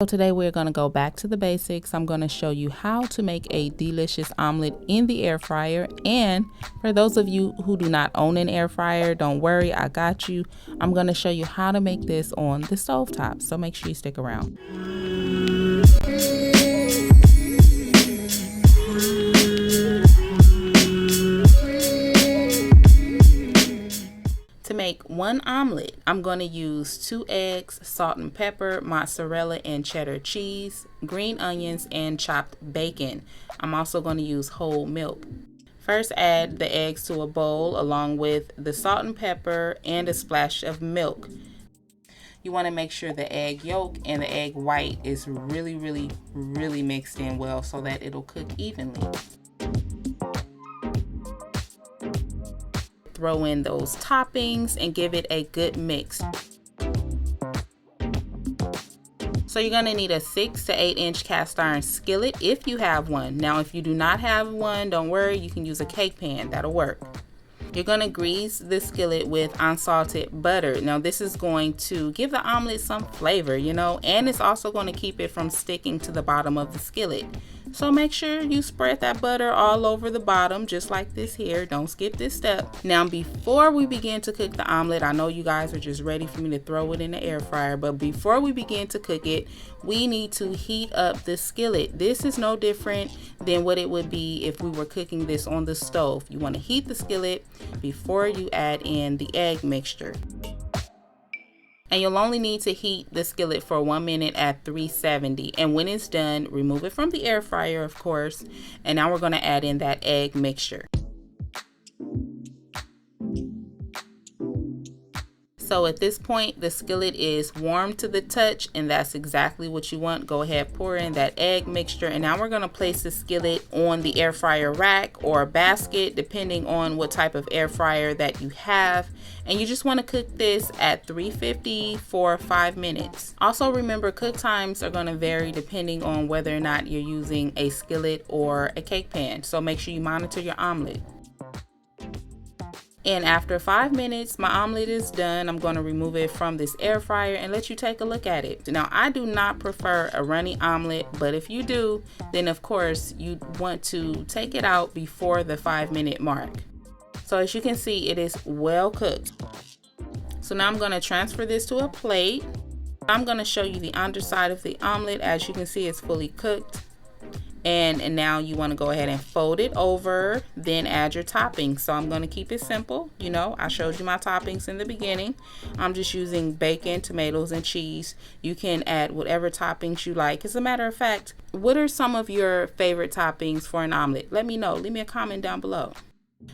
So today we're going to go back to the basics. I'm going to show you how to make a delicious omelet in the air fryer. And for those of you who do not own an air fryer, don't worry, I got you. I'm going to show you how to make this on the stovetop. So make sure you stick around. To make one omelet, I'm going to use 2 eggs, salt and pepper, mozzarella and cheddar cheese, green onions, and chopped bacon. I'm also going to use whole milk. First, add the eggs to a bowl along with the salt and pepper and a splash of milk. You want to make sure the egg yolk and the egg white is really mixed in well so that it'll cook evenly. Throw in those toppings and give it a good mix. So you're going to need a 6 to 8 inch cast iron skillet if you have one. Now if you do not have one, don't worry, you can use a cake pan, that'll work. You're going to grease the skillet with unsalted butter. Now this is going to give the omelet some flavor, and it's also going to keep it from sticking to the bottom of the skillet. So make sure you spread that butter all over the bottom, just like this here. Don't skip this step. Now, before we begin to cook the omelet, I know you guys are just ready for me to throw it in the air fryer, but before we begin to cook it, we need to heat up the skillet. This is no different than what it would be if we were cooking this on the stove. You want to heat the skillet before you add in the egg mixture. And you'll only need to heat the skillet for 1 minute at 370. And when it's done, remove it from the air fryer, of course. And now we're going to add in that egg mixture. So at this point, the skillet is warm to the touch, and that's exactly what you want. Go ahead, pour in that egg mixture, and now we're going to place the skillet on the air fryer rack or basket, depending on what type of air fryer that you have. And you just want to cook this at 350 for 5 minutes. Also remember, cook times are going to vary depending on whether or not you're using a skillet or a cake pan. So make sure you monitor your omelet. And after 5 minutes, my omelet is done. I'm going to remove it from this air fryer and let you take a look at it. Now, I do not prefer a runny omelet, but if you do, then of course you want to take it out before the 5-minute mark. So as you can see, it is well cooked. So now I'm going to transfer this to a plate. I'm going to show you the underside of the omelet. As you can see, it's fully cooked. And now you want to go ahead and fold it over, then add your toppings. So I'm going to keep it simple. I showed you my toppings in the beginning. I'm just using bacon, tomatoes, and cheese. You can add whatever toppings you like. As a matter of fact, what are some of your favorite toppings for an omelet? Let me know. Leave me a comment down below.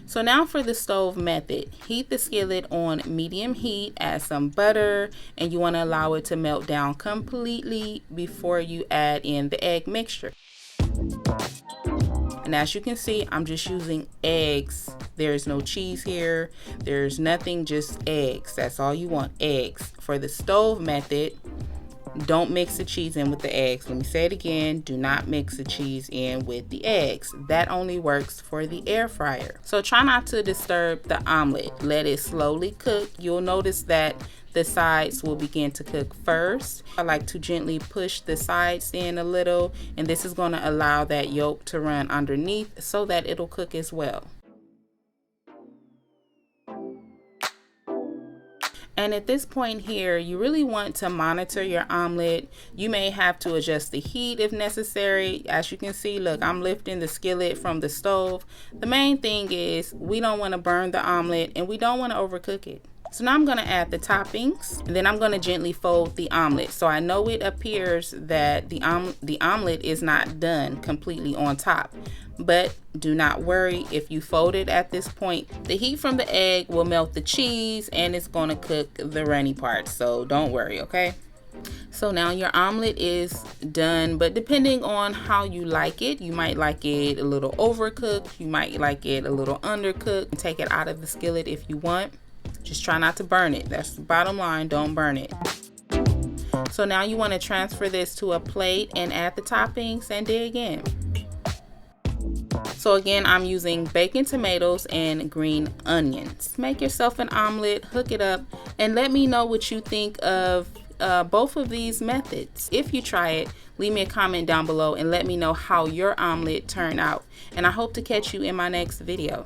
So now for the stove method. Heat the skillet on medium heat, add some butter, and you want to allow it to melt down completely before you add in the egg mixture. And as you can see, I'm just using eggs. There's no cheese here. There's nothing, just eggs. That's all you want, eggs. For the stove method, don't mix the cheese in with the eggs. Let me say it again. Do not mix the cheese in with the eggs. That only works for the air fryer. So try not to disturb the omelet. Let it slowly cook. You'll notice that the sides will begin to cook first. I like to gently push the sides in a little, and this is going to allow that yolk to run underneath so that it'll cook as well. And at this point here, you really want to monitor your omelet. You may have to adjust the heat if necessary. As you can see, look, I'm lifting the skillet from the stove. The main thing is we don't want to burn the omelet and we don't want to overcook it. So now I'm going to add the toppings, and then I'm going to gently fold the omelet. So I know it appears that the omelet is not done completely on top, but do not worry. If you fold it at this point, the heat from the egg will melt the cheese and it's going to cook the runny parts. So don't worry, okay? So now your omelet is done, but depending on how you like it, you might like it a little overcooked, you might like it a little undercooked. Take it out of the skillet if you want. Just try not to burn it. That's the bottom line. Don't burn it. So now you want to transfer this to a plate and add the toppings and dig in. So again, I'm using bacon, tomatoes, and green onions. Make yourself an omelet, hook it up, and let me know what you think of both of these methods. If you try it, leave me a comment down below and let me know how your omelet turned out. And I hope to catch you in my next video.